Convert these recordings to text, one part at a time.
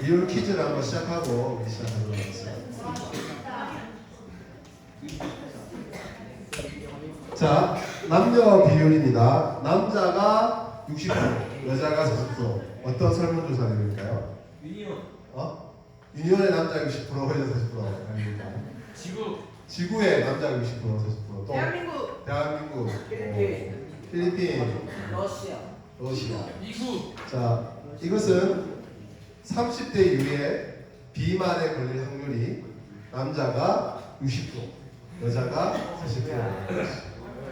비율 퀴즈를 한번 시작하고 우리 시작하도록 하겠습니다. 자, 남녀 비율입니다. 남자가 60%, 여자가 40%. 어떤 설문조사 내용일까요? 유니온. 유니온의 남자가 60%, 여자 40% 아닙니까? 지구의 남자가 60%, 40%. 또 대한민국, 필리핀, 러시아. 미국. 자, 이것은 30대 이후에 비만에 걸릴 확률이 남자가 60%, 여자가 40%.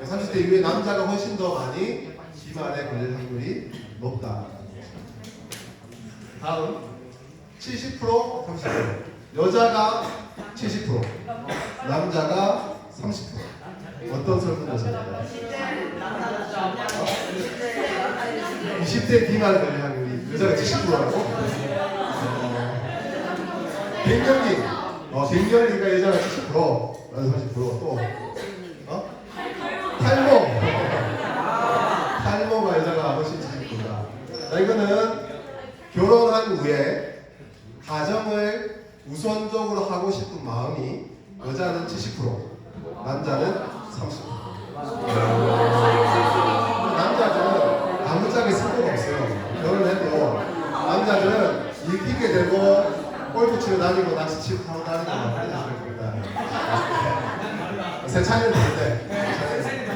30대 이후에 남자가 훨씬 더 많이 비만에 걸릴 확률이 높다. 다음 70%, 30%. 여자가 70%, 남자가 30%. 어떤 설문조사입니까? 20대 비만에 걸릴 확률이 여자가 70%라고? 갱년기가 여자가 70%, 남자가 30%. 또 탈모가 여자가 훨씬 70%다. 자, 이거는 결혼한 후에 가정을 우선적으로 하고 싶은 마음이 여자는 70%, 남자는 30%. 남자들은 아무짝에 쓸모가 없어요. 결혼해도 남자들은 일 핑계 대고 골프 치러 다니고 낚시 치러 타고 다니고 세차는 되는데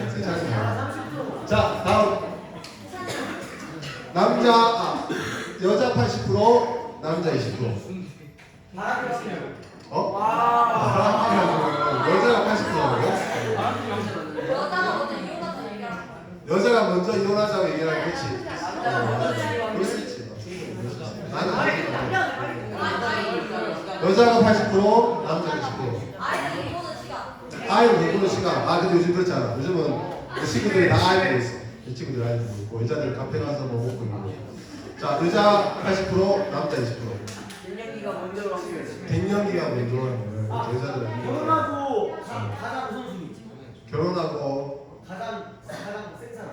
세차는 되는데. 자, 다음 여자 80%, 남자 20%. 여자가 80%라고요? 여자가 먼저 이혼하자고 얘기하는 거지. 그럴 수 있지. 여자가 80%, 남자가 20%. 아이 못 보는 시간. 근데 요즘 그렇잖아. 요즘은 친구들이 다 아이 보고 있어. 이 친구들 아이 보고 있고, 여자들 카페 가서 뭐 먹고 있고. 자, 여자 80%, 남자 20%. 갱년기가 먼저 오는 거예요. 여자들은 결혼하고 가장 우선순위. 결혼하고 가장 센 사람.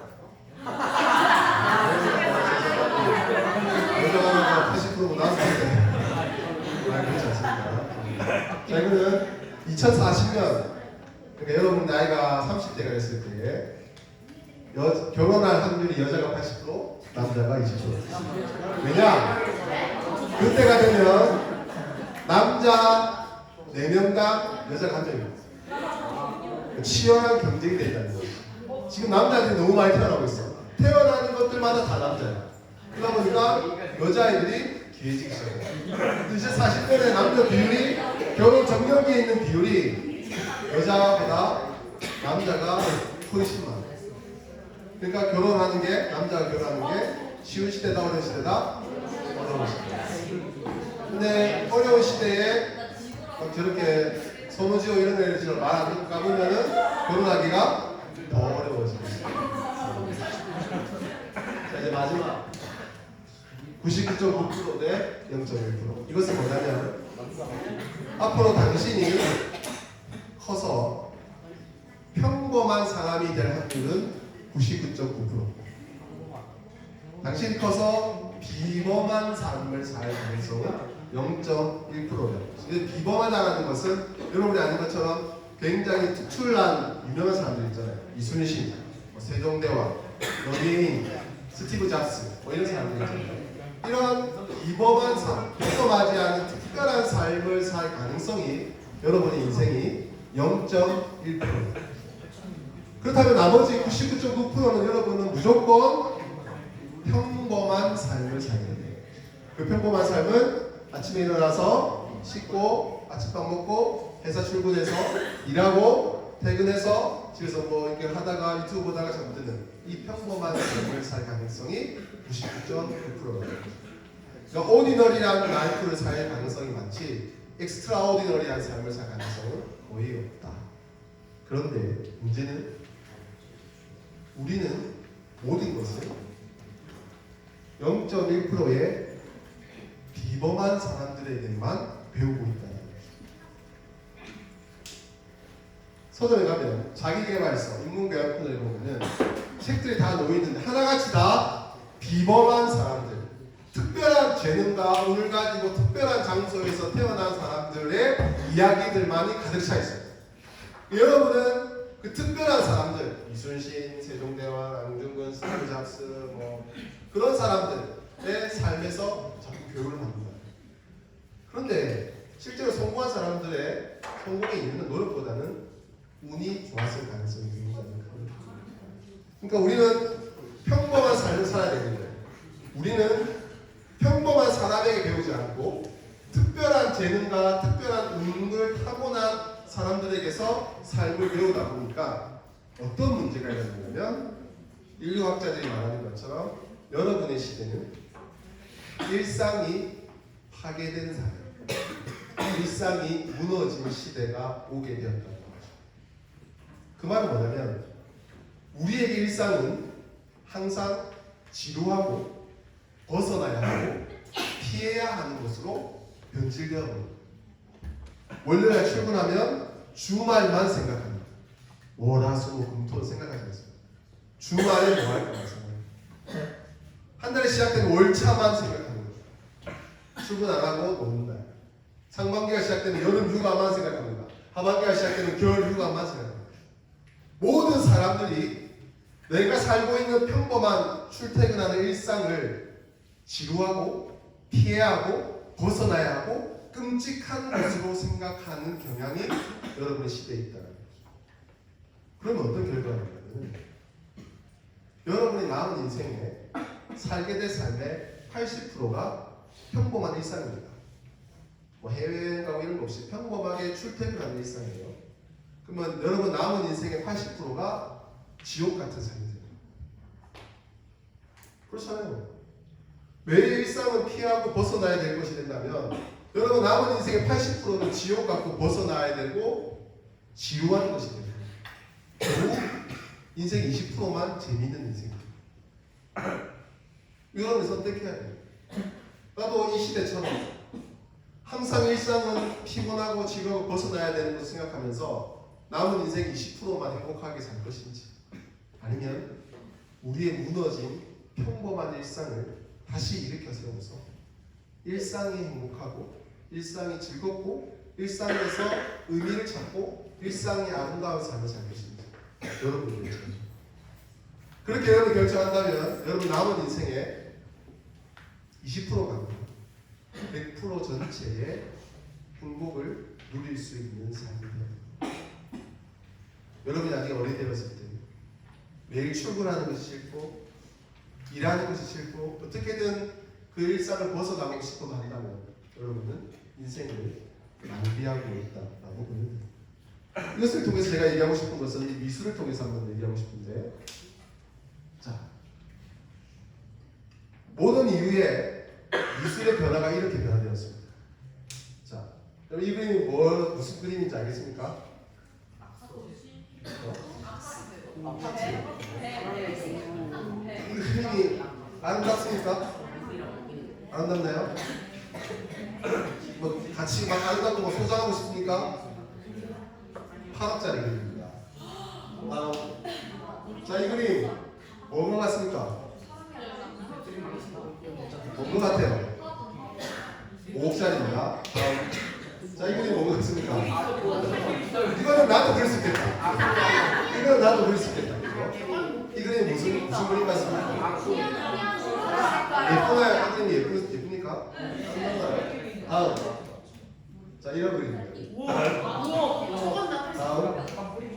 여자가 80%고 남자인데 그렇지 않습니까? 자, 이거는 2040년, 그러니까 여러분 나이가 30대가 됐을 때에 결혼할 확률이 여자가 80%, 남자가 20%. 왜냐? 그때가 되면 남자 4명당 여자가 1명입니다. 치열한 경쟁이 된다는 거죠. 지금 남자들이 너무 많이 태어나고 있어. 태어나는 것들마다 다 남자야. 그러다 보니까 여자애들이 귀해지기 시작해요. 이제 40대의 남녀 비율이, 결혼 정년기에 있는 비율이 여자보다 남자가 훨씬 많아요. 그러니까 결혼하는 게, 남자가 결혼하는 게 쉬운 시대다, 어려운 시대다? 어려운 시대. 근데 어려운 시대에 막 저렇게 손오지호 이런 애들 말 안 듣고 까보면은 결혼하기가 더 어려워지고 있어요. 자, 이제 마지막 99.9% 대 0.1%. 이것은 뭐냐면 앞으로 당신이 커서 평범한 사람이 될 확률은 99.9%. 당신이 커서 비범한 삶을 살 가능성은 0.1%예요. 비범하다는 것은 여러분이 아는 것처럼 굉장히 특출난 유명한 사람들 있잖아요. 이순신, 세종대왕, 연예인, 스티브 잡스 이런 사람들 있잖아요. 이런 비범한 삶, 평범하지 않은 특별한 삶을 살 가능성이 여러분의 인생이 0.1%. 그렇다면 나머지 99.9%는 여러분은 무조건 평범한 삶을 살게 돼요. 그 평범한 삶은 아침에 일어나서 씻고 아침밥 먹고 회사 출근해서 일하고 퇴근해서 집에서 뭐 이렇게 하다가 유튜브 보다가 잠드는 이 평범한 삶을 살 가능성이 99.9%예요. 그러니까 오디너리한 라이프를 살 가능성이 많지 엑스트라오디너리한 삶을 살 가능성은 거의 없다. 그런데 문제는 우리는 모든 것을 0.1%의 비범한 사람들에게만 배우고 있다는 거죠. 서점에 가면 자기계발서, 인문계열권을 보면은 책들이 다 놓여있는데 하나같이 다 비범한 사람들, 특별한 재능과 운을 가지고 특별한 장소에서 태어난 사람들의 이야기들만이 가득 차 있어요. 여러분은 그 특별한 사람들, 이순신, 세종대왕, 안중근, 스티브 잡스 뭐 그런 사람들의 삶에서 자꾸 교육을 받는 거예요. 그런데 실제로 성공한 사람들의 성공의 이유는 노력보다는 운이 좋았을 가능성이 굉장히 큽니다. 그러니까 우리는 평범한 삶을 살아야 되는데 우리는 평범한 사람에게 배우지 않고 특별한 재능과 특별한 운을 타고난 사람들에게서 삶을 배우다 보니까 어떤 문제가 일어나냐면 인류학자들이 말하는 것처럼 여러분의 시대는 일상이 파괴된 사회, 일상이 무너진 시대가 오게 되었다는 거죠. 그 말은 뭐냐면 우리에게 일상은 항상 지루하고 벗어나야 하고 피해야 하는 것으로 변질되어 버립니다. 월요일에 출근하면 주말만 생각합니다. 월화수목금토 생각하지 않습니다. 주말에 뭐 할까 생각합니다. 한 달에 시작된 월차만 생각하는 거죠. 출근 안 하고 노는 날. 상반기가 시작되면 여름 휴가만 생각합니다. 하반기가 시작되면 겨울 휴가만 생각합니다. 모든 사람들이 내가 살고 있는 평범한 출퇴근하는 일상을 지루하고 피해하고 벗어나야 하고 끔찍한 것으로 생각하는 경향이 여러분의 시대에 있다는 거죠. 그러면 어떤 결과가 있냐면 여러분이 남은 인생에 살게 될 삶의 80%가 평범한 일상입니다. 뭐 해외여행 가고 이런 거 없이 평범하게 출퇴근하는 일상이에요. 그러면 여러분 남은 인생의 80%가 지옥 같은 삶이 돼요. 그렇잖아요. 매일 일상을 피하고 벗어나야 될 것이 된다면 여러분 남은 인생의 80%는 지옥 같고 벗어나야 되고 지루한 것이 됩니다. 결국 인생 20%만 재미있는 인생입니다. 이거는 선택해야 돼요. 나도 이 시대처럼 항상 일상은 피곤하고 지루하고 벗어나야 되는 것을 생각하면서 남은 인생 20%만 행복하게 살 것인지 아니면 우리의 무너진 평범한 일상을 다시 일으켜 세워서 일상이 행복하고 일상이 즐겁고 일상에서 의미를 찾고 일상이 아름다운 삶을 살 것인지 여러분이 결정하죠. 그렇게 여러분이 결정한다면 여러분 남은 인생의 20%가 100% 전체의 행복을 누릴 수 있는 삶이 됩니다. 여러분이 나중에 어른이 되었을 때 매일 출근하는 것이 싫고 일하는 것이 싫고 어떻게든 그 일상을 벗어나고 싶어도 한다면 여러분은 인생을 낭비하고 있다라고 보면 됩니다. 이것을 통해서 제가 얘기하고 싶은 것은 이 미술을 통해서 한번 얘기하고 싶은데 자 모든 이후에 미술의 변화가 이렇게 변화되었습니다. 자 그럼 이 그림이 무슨 그림인지 알겠습니까? 이 그림이 아름답습니까? 아름답나요? 뭐 같이 막 아름답고 소장하고 싶습니까? 8억짜리 그림입니다. 자, 이 그림 뭔 것 같습니까? 뭔 것 같아요? 5억짜리입니다. 자, 이 그림 뭔 것 같습니까? 이거는 나도 그릴 수 있겠다. 이거는 나도 그릴 수 있겠다. 이 그림이 무슨 그림 같습니까? 예쁘나요? 이 그림이 예쁩니까? 다음. 자, 이런 그림입니다.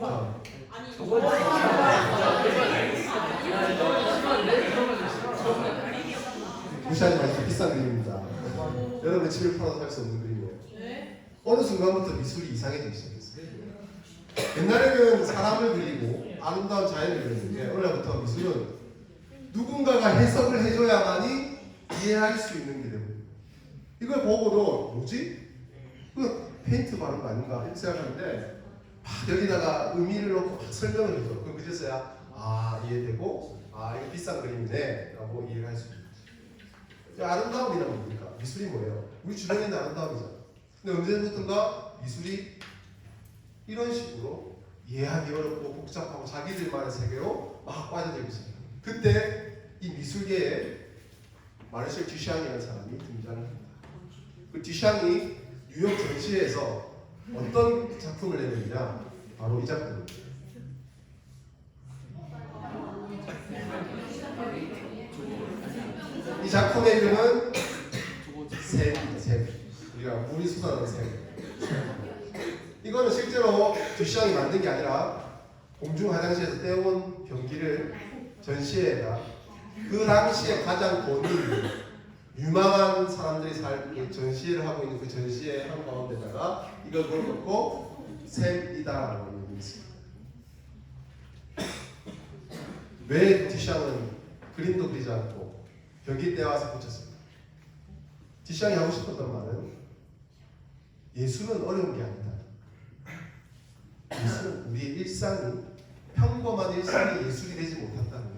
다음. 무시하지 마시고 비싼 그림입니다. 여러분의 집을 팔아서 살 수 없는 그림이에요. 어느 순간부터 미술이 이상해지기 시작했어요. 옛날에는 사람을 그리고 아름다운 자연을 그렸는데 오늘부터 미술은 누군가가 해석을 해줘야만이 이해할 수 있는 게 됩니다. 이걸 보고도 뭐지? 그 페인트 바른 거 아닌가 이렇게 생각하는데 막 여기다가 의미를 넣고 막 설명을 해줘. 그럼 그제서야 이해되고 이거 비싼 그림이네 라고 이해를 할 수 있는 거죠. 아름다움이란 뭡니까? 미술이 뭐예요? 우리 주변에 있는 아름다움이잖아. 근데 언제부턴가 미술이 이런 식으로 이해하기 어렵고 복잡하고 자기들만의 세계로 막 빠져들기 시작해요. 그때 이 미술계에 마르셀 듀샹이라는 사람이 등장을 합니다. 그 듀샹이 뉴욕 전시회에서 어떤 작품을 내느냐? 바로 이 작품입니다. 이 작품의 이름은 샘입니다. 샘. 우리가 물이 솟아나는 샘. 이거는 실제로 듀샹이 만든 게 아니라 공중 화장실에서 떼온 변기를 전시회에다 그 당시에 가장 돈이 유망한 사람들이 그 전시회를 하고 있는 그 전시회 한가운데다가 이걸 걸어놓고 샘이다라고 얘기했습니다. 왜 듀샹은 그림도 그리지 않고 변기 떼와서 붙였습니다. 듀샹이 하고 싶었던 말은 예술은 어려운 게 아니다. 예술은 우리의 일상이 평범한 일상이 예술이 되지 못한다는 거예요.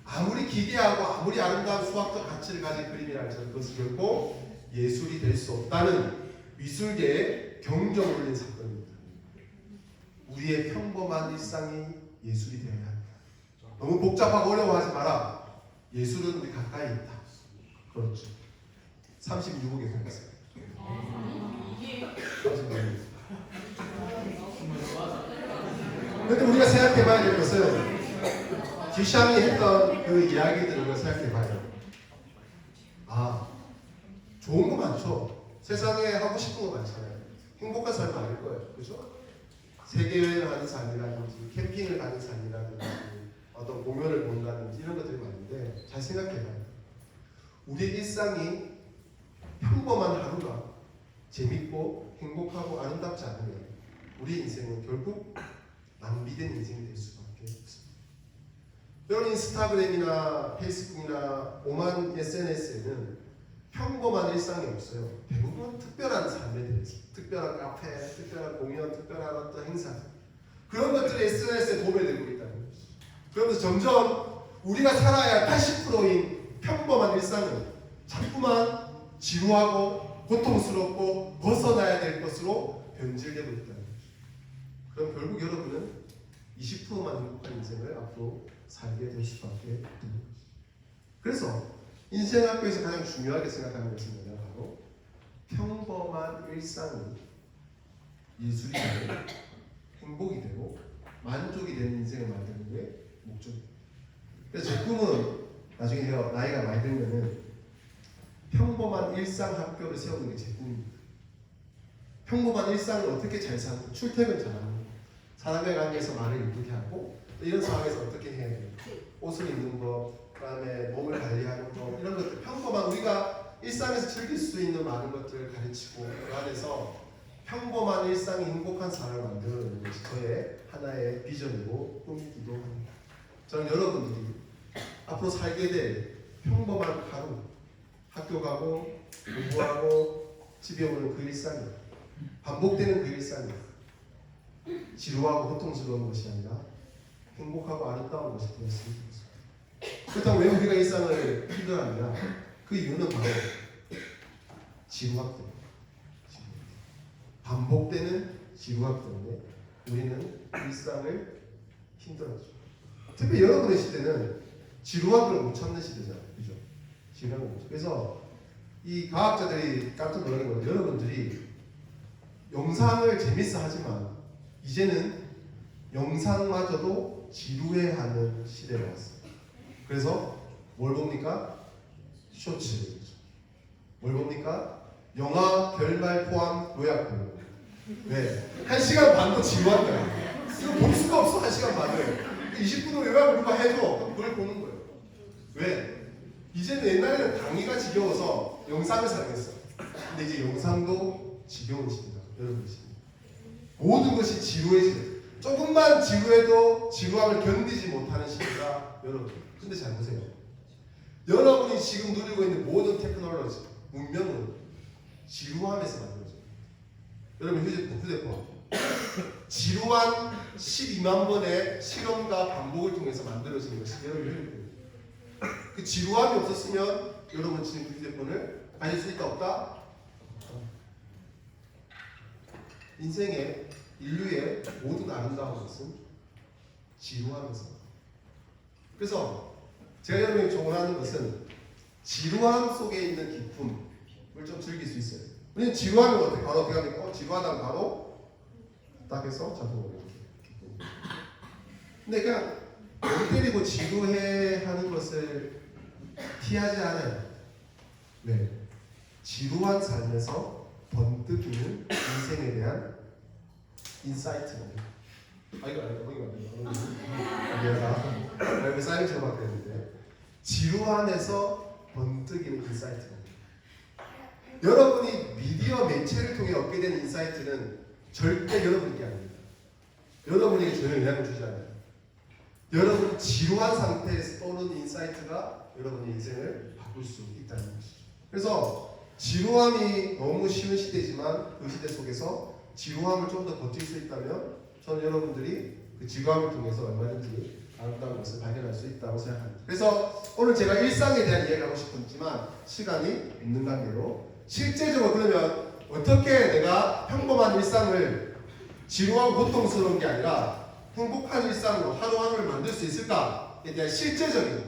아무리 기괴하고 아무리 아름다운 수학적 가치를 가진 그림이라 할지라도 그것이 결코 예술이 될 수 없다는 미술계의 경종을 울린 사건입니다. 우리의 평범한 일상이 예술이 되어야 한다. 너무 복잡하고 어려워하지 마라. 예술은 우리 가까이 있다. 그렇죠. 36억에 보겠습니다. 36억. 근데 우리가 생각해봐야 될 것은 듀샹이 했던 그 이야기들을 우리가 생각해봐요. 아, 좋은 거 많죠. 세상에 하고 싶은 거 많잖아요. 행복한 삶은 아닐 거예요. 그렇죠? 세계여행을 하는 삶이라든지 캠핑을 가는 삶이라든지 어떤 공연을 본다든지 이런 것들이 많은데 잘 생각해봐요. 우리의 일상이 평범한 하루가 재밌고 행복하고 아름답지 않으면 우리 인생은 결국 낭비된 인생이 될 수밖에 없습니다. 여러분 인스타그램이나 페이스북이나 오만 SNS에는 평범한 일상이 없어요. 대부분 특별한 삶에 대해서 특별한 카페, 특별한 공연, 특별한 어떤 행사 그런 것들이 SNS에 도배되고 있다는 것이죠. 그러면서 점점 우리가 살아야 할 80%인 평범한 일상은 자꾸만 지루하고 고통스럽고 벗어나야 될 것으로 변질되고 있다는 거죠. 그럼 결국 여러분은 20%만 행복한 인생을 앞으로 살게 될 수밖에 없는 거죠. 그래서 인생학교에서 가장 중요하게 생각하는 것은 뭐냐? 바로 평범한 일상이 예술이 되고 행복이 되고 만족이 되는 인생을 만드는 게 목적입니다. 그래서 제 꿈은 나중에 제가 나이가 많이 들면은 평범한 일상 학교를 세우는 게 제 꿈입니다. 평범한 일상을 어떻게 잘 사는, 출퇴근 잘하는, 사람에 관계에서 말을 이쁘게 하고 이런 상황에서 어떻게 해야 돼요? 옷을 입는 것, 그다음에 몸을 관리하는 것 이런 것들 평범한 우리가 일상에서 즐길 수 있는 많은 것들을 가르치고 그 안에서 평범한 일상이 행복한 삶을 만드는 것이 저의 하나의 비전이고 꿈이기도 합니다. 저는 여러분들이 앞으로 살게 될 평범한 하루, 학교 가고 공부하고 집에 오는 그 일상이 반복되는 그 일상이 지루하고 고통스러운 것이 아니라 행복하고 아름다운 것이 되었으면 좋겠습니다. 그렇다고 왜 우리가 일상을 힘들어하느냐? 그 이유는 바로 지루함 때문에 반복되는 지루함 때문에 우리는 일상을 힘들어하죠. 특히 여러분의 시대는 지루함을 못 참는 시대잖아요. 그죠? 지루함을 못 참는. 그래서 이 과학자들이 깜짝 놀라는 건 여러분들이 영상을 재밌어 하지만 이제는 영상마저도 지루해하는 시대가 왔어요. 그래서 뭘 봅니까? 쇼츠를 보죠. 뭘 봅니까? 영화 결말 포함 요약본. 왜? 1시간 반도 지루한 거야. 이거 볼 수가 없어. 1시간 반을 20분으로 요약을 누가 해줘. 그럼 그걸 보는 거예요. 왜? 이제는 옛날에는 강의가 지겨워서 영상을 사용했어. 근데 이제 영상도 지겨운 시대다. 여러분 시대. 모든 것이 지루해지는. 조금만 지루해도 지루함을 견디지 못하는 시대가 여러분. 근데 잘 보세요. 여러분이 지금 누리고 있는 모든 테크놀로지, 문명은 지루함에서 만들어져요. 여러분 휴대폰. 지루한 12만 번의 실험과 반복을 통해서 만들어지는 것이 여러분 휴대폰입니다. 그 지루함이 없었으면 여러분 지금 휴대폰을 가질 수 있다 없다? 인생의 인류의 모든 아름다운 것은 지루함에서. 그래서 제가 여러분에게 조언하는 것은 지루함 속에 있는 기쁨을 좀 즐길 수 있어요. 왜냐면 지루하면 어떻게 바로 어떻게 합니까? 지루하다면 바로 딱 해서 자동으로 기쁨. 근데 그냥 멍 때리고 지루해 하는 것을 피하지 않아요. 네. 지루한 삶에서 번뜩이는 인생에 대한 인사이트입니다. 아 이거 아니야, 이거 아니야. 내가 사인처럼 하게 되는데 지루함에서 번뜩이는 인사이트입니다. 여러분이 미디어 매체를 통해 얻게 된 인사이트는 절대 여러분이 아닙니다. 여러분에게 전혀 영향을 주지 않아요. 여러분 지루한 상태에서 떠오르는 인사이트가 여러분의 인생을 바꿀 수 있다는 것이죠. 그래서 지루함이 너무 쉬운 시대지만 그 시대 속에서 지루함을 좀 더 버틸 수 있다면 저는 여러분들이 그 지루함을 통해서 얼마든지 아름다운 것을 발견할 수 있다고 생각합니다. 그래서 오늘 제가 일상에 대한 이야기를 하고 싶었지만 시간이 없는 관계로 실제적으로 그러면 어떻게 내가 평범한 일상을 지루하고 고통스러운 게 아니라 행복한 일상으로 하루하루를 만들 수 있을까에 대한 실제적인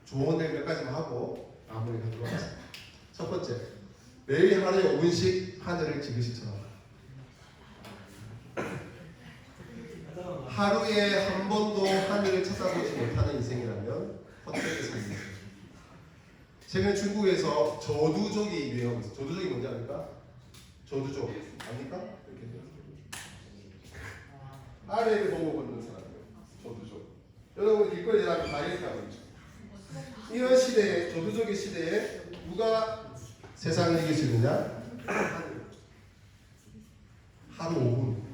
조언을 몇 가지만 하고 마무리하도록 하겠습니다. 첫 번째, 매일 하루에 5분씩 하늘을 지그시처럼. 하루에 한 번도 하늘을 쳐다보지 못하는 인생이라면 헛되게 삽니다. 최근에 중국에서 저두족이 유행하고 있어요. 저두족이 뭔지 압니까? 저두족 압니까? 이렇게 아래를 보고 걷는 사람이에요. 저두족. 여러분 길거리 지나면 다 이렇게 하고 있죠. 이런 시대에, 저두족의 시대에 누가 세상을 이길 수 있느냐? 하루 5분.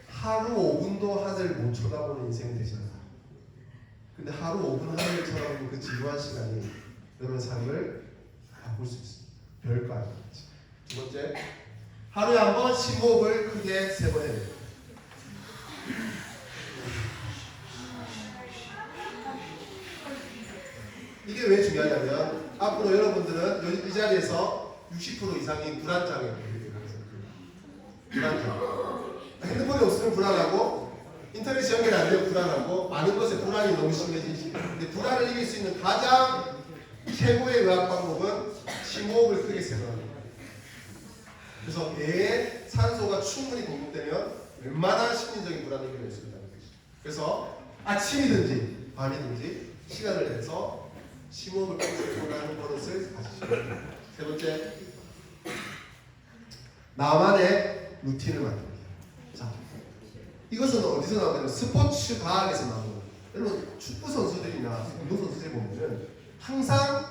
하루 5분도 하늘을 못 쳐다보는 인생이 되시나요? 근데 하루 5분 하늘을 쳐다보는 그 지루한 시간이 여러분 삶을 바꿀 수 있습니다. 별거 아니죠. 두 번째, 하루에 한 번 심호흡을 크게 3번 해야 돼요. 이게 왜 중요하냐면 앞으로 여러분들은 이 자리에서 60% 이상이 불안장애예요. 불안장. 핸드폰이 없으면 불안하고 인터넷이 연결이 안 되면 불안하고 많은 것에 불안이 너무 심해지지. 근데 불안을 이길 수 있는 가장 최고의 의학 방법은 심호흡을 크게 세워합니다. 그래서 뇌에 산소가 충분히 공급되면 웬만한 심리적인 불안을 이겨낼 수 있다는 거죠. 그래서 아침이든지 밤이든지 시간을 내서 심호흡을 크게 하는 버릇을 가지시면 됩니다. 세 번째, 나만의 루틴을 만듭니다. 자, 이것은 어디서 나오냐면 스포츠 과학에서 나오는 거예요. 여러분 축구 선수들이나 운동 선수들 보면은 항상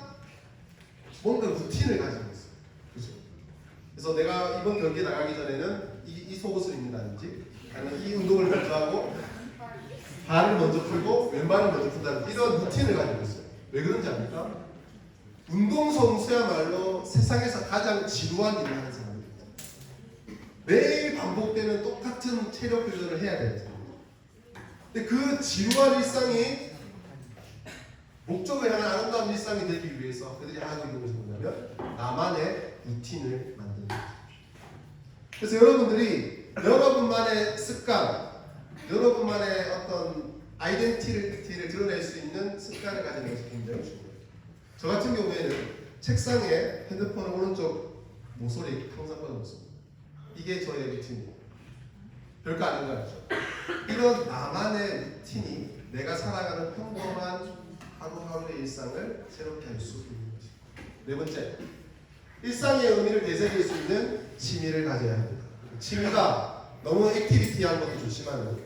뭔가 루틴을 가지고 있어요. 그렇죠? 그래서 내가 이번 경기에 나가기 전에는 이 속옷을 입는다든지 아니면 이 운동을 먼저 하고 발을 먼저 풀고 왼발을 먼저 푼다든지 이런 루틴을 가지고 있어요. 왜 그런지 압니까? 운동선수야말로 세상에서 가장 지루한 일을 하는 사람입니다. 매일 반복되는 똑같은 체력 교전을 해야 되는 사람입니다. 근데 그 지루한 일상이 목적을 향한 아름다운 일상이 되기 위해서 그들이 하고 있는 것이 뭐냐면 나만의 루틴을 만드는 거죠. 그래서 여러분들이 여러분만의 습관, 여러분만의 어떤 아이덴티티를 드러낼 수 있는 습관을 가지는 것이 굉장히 중요해요. 저 같은 경우에는 책상에 핸드폰을 오른쪽 모서리에 항상 꽂아놓습니다. 이게 저의 루틴이에요. 별거 아닌 거 알죠? 이런 나만의 루틴이 내가 살아가는 평범한 하루하루의 일상을 새롭게 할 수 있는 것입니다. 네 번째, 일상의 의미를 되새길 수 있는 취미를 가져야 합니다. 취미가 너무 액티비티한 것도 좋지만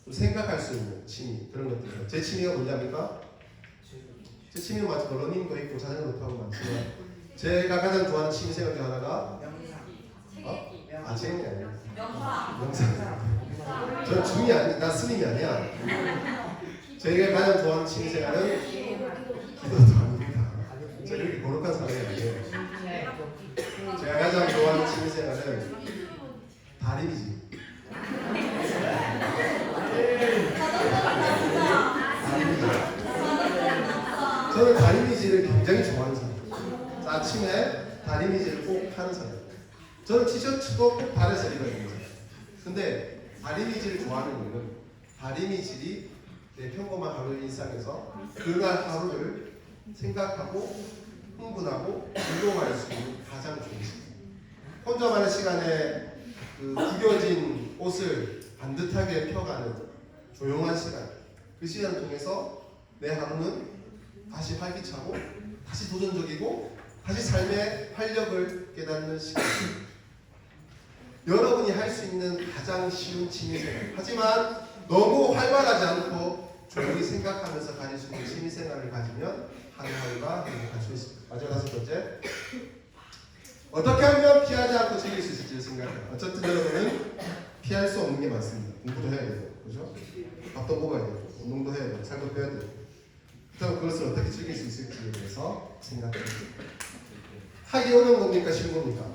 좀 생각할 수 있는 취미, 그런 것들. 제 취미가 뭐냐니까? 제 취미는 마치 러닝도 있고 자전거도 타고 많지만 제가 가장 좋아하는 취미 생활 중 하나가 책이 아니야. 명상. 저 중이 아니, 나 스님이 아니야. 제가 가장 좋아하는 취미 생활은 기도도 아닙니다. 제가 그렇게 거룩한 사람이 아니에요. 제가 가장 좋아하는 취미 생활은 다림이지. 저는 다리미질을 굉장히 좋아하는 사람이에요. 아침에 다리미질을 꼭 하는 사람이에요. 저는 티셔츠도 꼭 발에서 입어야 됩니다. 근데 다리미질을 좋아하는 이유는 다리미질이 내 평범한 하루 일상에서 그날 하루를 생각하고 흥분하고 운동할 수 있는 가장 좋은 시간. 혼자만의 시간에 그 구겨진 옷을 반듯하게 펴가는 조용한 시간. 그 시간을 통해서 내 하루는 다시 활기차고 다시 도전적이고 다시 삶의 활력을 깨닫는 시간. 여러분이 할 수 있는 가장 쉬운 취미생활. 하지만 너무 활발하지 않고 조용히 생각하면서 가질 수 있는 취미생활을 가지면 하루하루가 행복할 수 있습니다. 마지막 다섯 번째. 어떻게 하면 피하지 않고 즐길 수 있을지 생각해요. 어쨌든 여러분은 피할 수 없는 게 많습니다. 공부도 해야 되고, 그죠? 밥도 먹어야 되고, 운동도 해야 되고, 살도 빼야 되고. 그렇다면 그것을 어떻게 즐길 수 있을지에 대해서 생각해요. 하기 어려운 겁니까? 쉬운 겁니까?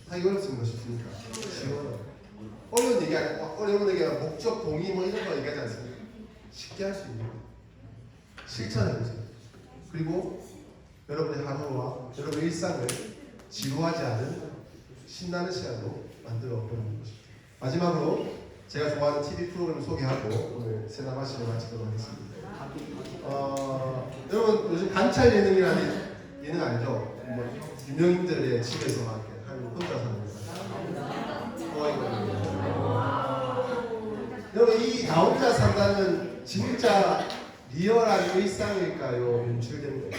하기 어렵습니까? 쉽습니까? 쉬워요. 어려운 얘기 아니고 어려운 얘기가 목적, 동의 뭐 이런 거 얘기하지 않습니까? 쉽게 할 수 있는 거예요. 실천해보세요. 그리고 여러분의 하루와 여러분의 일상을 지루하지 않은 신나는 시간으로 만들어 보는 것입니다. 마지막으로 제가 좋아하는 TV 프로그램을 소개하고 오늘 세나 마시를 마치도록 하겠습니다. 여러분 요즘 관찰 예능이라는 예능 알죠? 뭐 유명인들의 집에서 막 이렇게 한 혼자 사는 거. 여러분 이 나 혼자 산다는 진짜 리얼한 일상일까요? 연출된 거예요.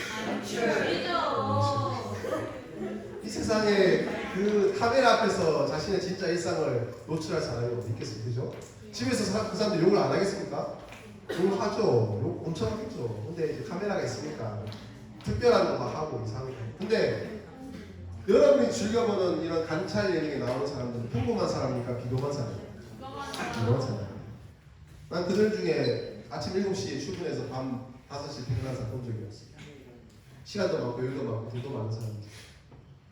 이 세상에 그 카메라 앞에서 자신의 진짜 일상을 노출할 사람이 어디 있겠어요, 그죠? 집에서 그 사람들 욕을 안 하겠습니까? 욕을 하죠. 욕 엄청 하겠죠. 근데 이제 카메라가 있으니까 특별한 거 막 하고 이상하게. 근데 여러분이 즐겨보는 이런 관찰 예능에 나오는 사람들은 평범한 사람입니까? 비범한 사람입니까? 비범한 사람. 난 그들 중에 아침 7시에 출근해서 밤 5시에 퇴근한 사람 본 적이 없어요. 시간도 많고 여유도 많고 돈도 많은 사람들.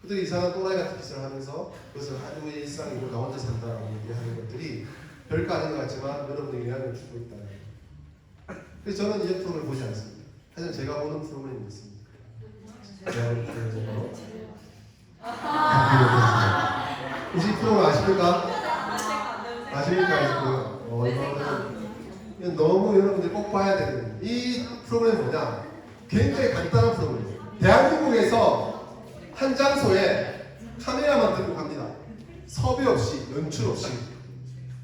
그들이 이상한 또라이 같은 짓을 하면서 그것을 하루의 일상이고 나 혼자 산다라고 얘기하는 것들이 별거 아닌 것 같지만 여러분에게 영향을 주고 있다는 거예요. 그래서 저는 이런 프로그램을 보지 않습니다. 하지만 제가 보는 프로그램이 있습니다. 제가 보는 프로그램은 혹시 프로그램 아십니까? 아십니까? 이거는 너무 여러분들이 꼭 봐야 되는 이 프로그램이 뭐냐? 굉장히 간단한 프로그램이에요. 대한민국에서 한 장소에 카메라만 들고 갑니다. 섭외 없이, 연출 없이.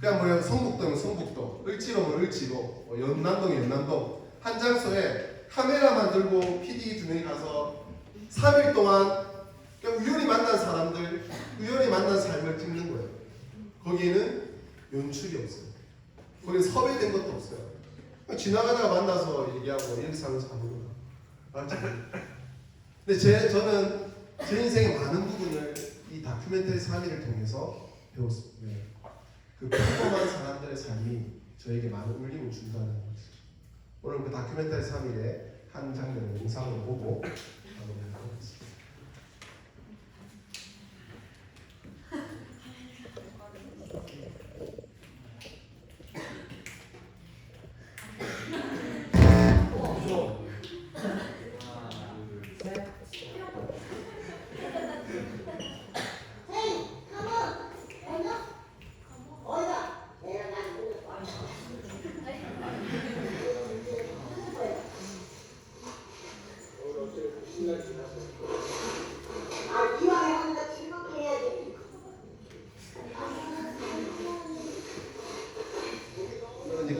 그냥 뭐냐, 성북동은 성북동, 을지로면 을지로, 연남동은 연남동. 한 장소에 카메라만 들고 PD 2명이 가서 3일 동안 그냥 우연히 만난 사람들, 우연히 만난 삶을 찍는 거예요. 거기에는 연출이 없어요. 거기 섭외된 것도 없어요. 지나가다가 만나서 얘기하고 이렇게 사면서 가는 거예요. 근데 저는 제 인생의 많은 부분을 이 다큐멘터리 3일을 통해서 배웠습니다. 그 평범한 사람들의 삶이 저에게 많은 울림을 준다는 것이죠. 오늘 그 다큐멘터리 3일의 한 장면을 영상으로 보고 마무리하도록 하겠습니다.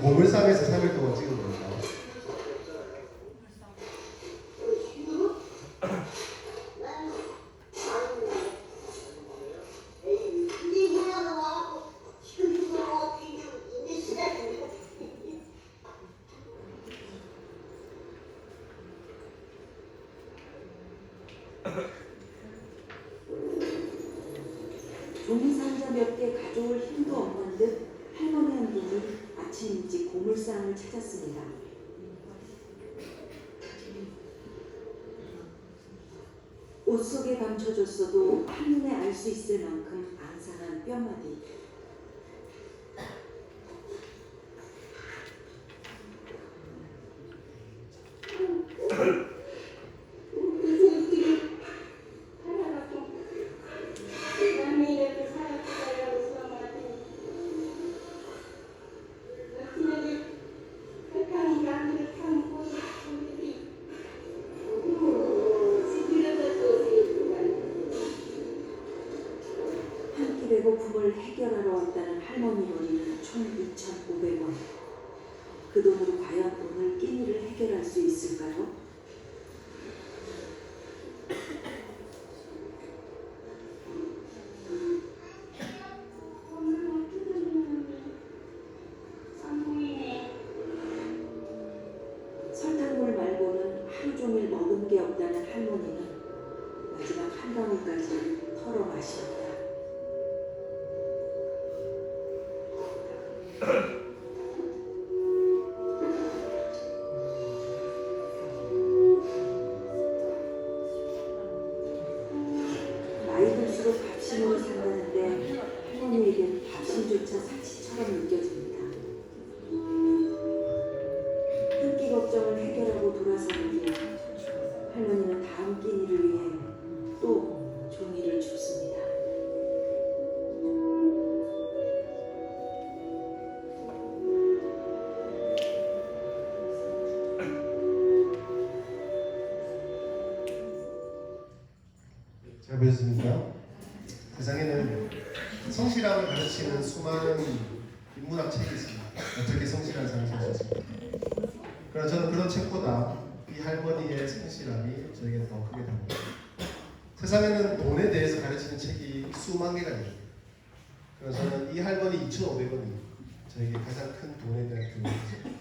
고물상에서 3일 동안 찍은 겁니다. 종이상자 몇 개 가져올 힘도 없는 듯 할머니 한 분이 아침 일찍 고물상을 찾았습니다. 옷 속에 감춰줬어도 한눈에 알 수 있을 만큼 앙상한 뼈마디. 걸 해결하러 왔다는 할머니 머리는 총 2,500원. 그 돈으로 과연 오늘 끼니를 해결할 수 있을까요? 설탕물 말고는 하루 종일 먹은 게 없다는 할머니는 마지막 한 방울까지 털어 마신다. 나이 들수록 밥심으로 산다는데 할머니에겐 밥심조차 사치처럼 느껴집니다. 한 끼 걱정을 해결하고 돌아서는 뒤 할머니는 다음 끼니를 위해 또 종이를 줍습니다. 잘 보셨습니까? 세상에는 성실함을 가르치는 수많은 인문학 책이 있습니다. 어떻게 성실한 삶을 살 수 있습니까? 그러나 저는 그런 책보다 이 할머니의 성실함이 저에게는 더 크게 다릅니다. 세상에는 돈에 대해서 가르치는 책이 수만 개가 있습니다. 그래서 저는 이 할머니 2,500원이 저에게 가장 큰 돈에 대한 교훈이죠.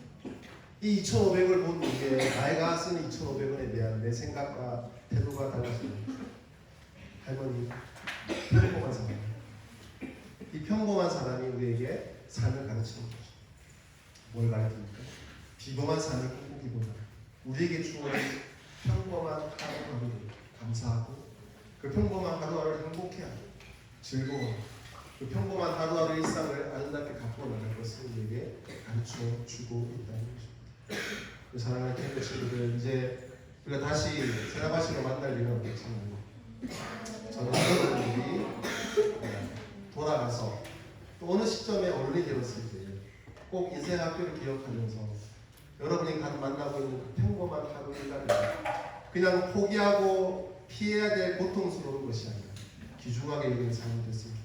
이 2,500원을 본 이게 나이가 쓰는 2,500원에 대한 내 생각과 태도가 달라집니다. 할머니 평범한 사람, 이 평범한 사람이 우리에게 삶을 가르치는 거죠. 뭘 가르칩니까? 비범한 삶을 꿈꾸기보다 우리에게 주어진 평범한 하루하루를 감사하고 그 평범한 하루하루를 행복해하고 즐거워하고 그 평범한 하루하루 일상을 아름답게 갖고 나갈 것을 우리에게 가르쳐 주고 있다는 것입니다. 사랑하는 캠프 친구들, 이제 우리가 다시 세라바시로 만날 일은 없겠지만 저는 여러분들이 돌아가서 또 어느 시점에 어른이 되었을 때 꼭 인생 학교를 기억하면서 여러분이 만나고 있는 그 평범한 하루 일과를 그냥 포기하고 피해야 될 고통스러운 것이 아니라 귀중하게 여기는 삶이 됐습니다.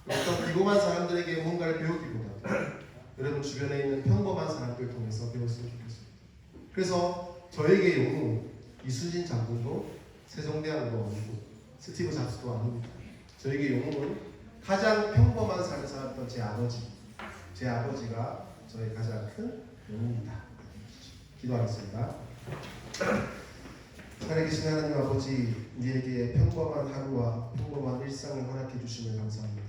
어떤 비범한 사람들에게 뭔가를 배우기보다 여러분 주변에 있는 평범한 사람들을 통해서 배웠으면 좋겠습니다. 그래서 저에게 영웅 이순신 장군도 세종대왕도 아니고 스티브 잡스도 아닙니다. 저에게 영웅은 가장 평범한 삶을 살았던 제 아버지가 저의 가장 큰 영웅이다. 기도하겠습니다. 살아계신 하나님 아버지, 우리에게 평범한 하루와 평범한 일상을 허락해 주심을 감사합니다.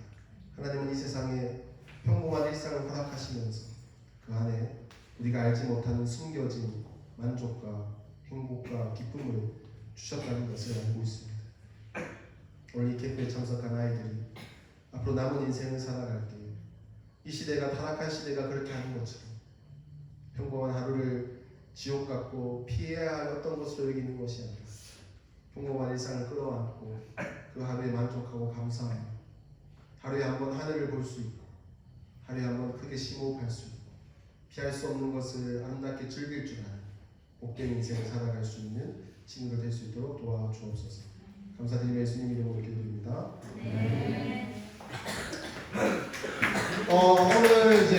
하나님은 이 세상에 평범한 일상을 허락하시면서 그 안에 우리가 알지 못하는 숨겨진 만족과 행복과 기쁨을 주셨다는 것을 알고 있습니다. 오늘 이 캠프에 참석한 아이들이 앞으로 남은 인생을 살아갈 때 이 시대가 타락한 시대가 그렇게 하는 것처럼 평범한 하루를 지옥 같고 피해야 할 어떤 것으로 여기는 것이 아니라 평범한 일상을 끌어안고 그 하루에 만족하고 감사하며 하루에 한 번 하늘을 볼 수 있고 하루에 한 번 크게 심호흡할 수 있고 피할 수 없는 것을 아름답게 즐길 줄 아는 복된 인생을 살아갈 수 있는 친구가 될 수 있도록 도와주옵소서. 감사드리며 예수님 이름으로 기도드립니다. 오늘 이제